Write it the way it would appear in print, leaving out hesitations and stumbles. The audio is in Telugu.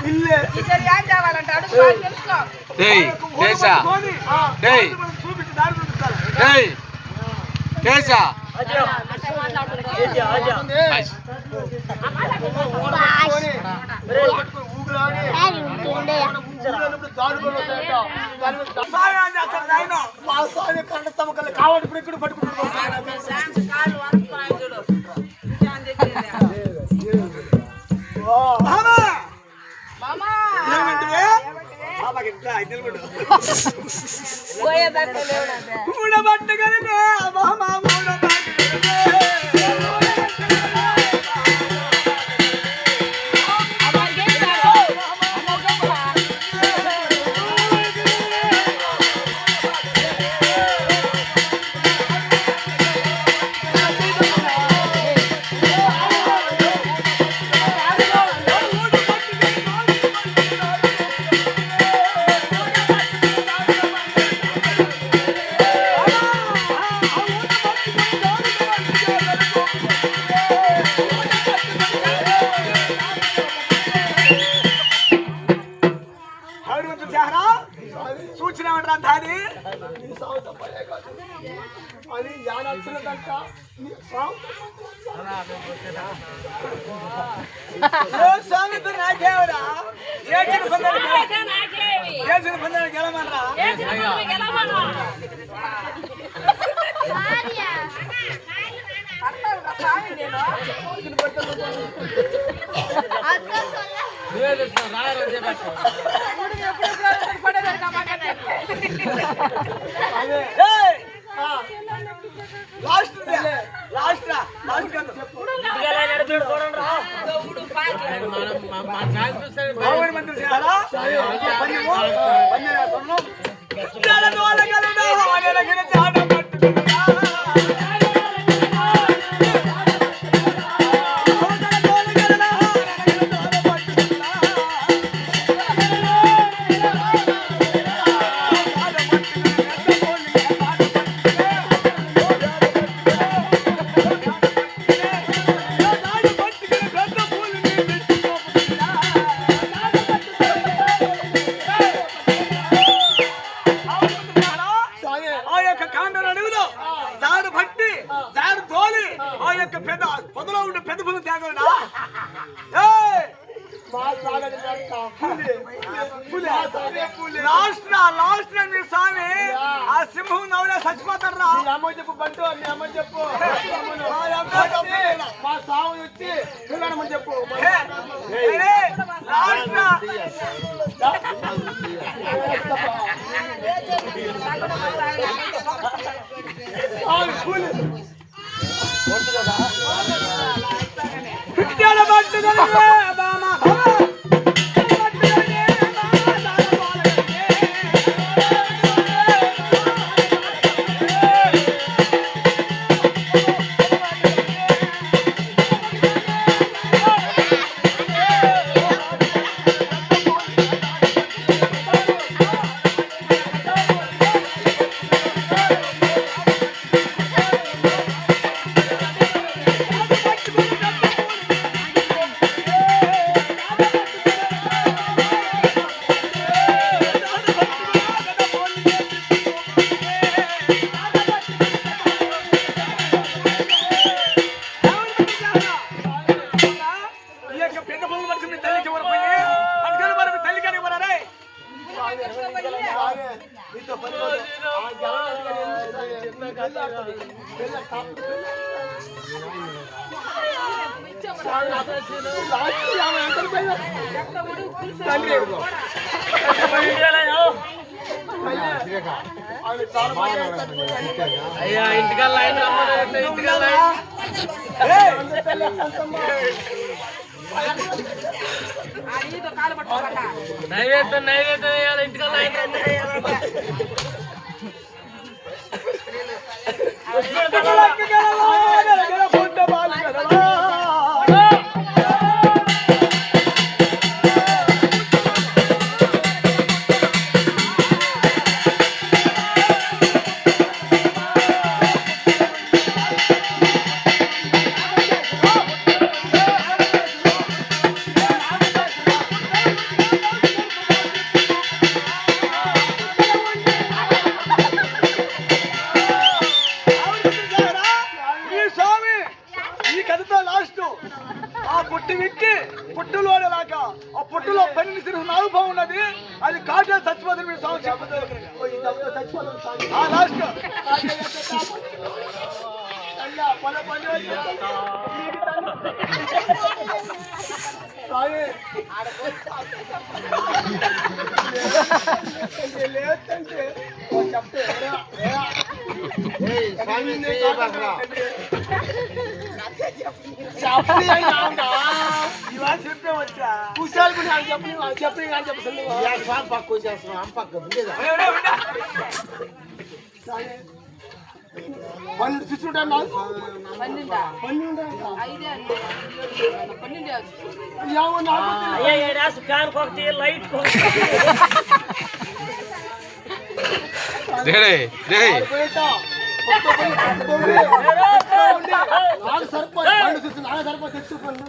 ఇల్లే ఇద్దరు ఏం కావాలంటే అడుగు వాళ్ళు తెలుసుకో. డేయ్ కేశా డేయ్ చూపించి దారి చూపిస్తాను. డేయ్ కేశా కావాలి ఇప్పుడు ఇక్కడ పట్టుకుంటున్నాడు. అది యానొచ్చినదంట స్వామితో నాకేవరా ఏచిన పందాలు గెలమన్నా లాస్ట్ లాస్ట్ లాస్ట్ మంత్రి లాస్ట్ మీ స్వామి ఆ సింహం నవ్వులే చచ్చిపోతాడు రా. అమ్మ చెప్పు బంటు మీ అమ్మ చెప్పు మా సాగు వచ్చి పిల్లడమని చెప్పు. అయ్యా ఇంటికల్లా ఇంటికల్లా నైవేద్యం నైవేద్యం ఇంటికల్లా పుట్టులోనే లాక ఆ పుట్టులో పని తిరుగుతున్న అనుభవం ఉన్నది. అది కాటే చచ్చిపోతుంది. మీరు సాగు చచ్చిపోతుంది. లాస్ట్ అయ్యా పని లేదంటే చెప్తే చెప్తే వచ్చా కుశాలు చెప్పని పన్నెండు చూసుకుంటా సరిపోయి తెచ్చుకోండి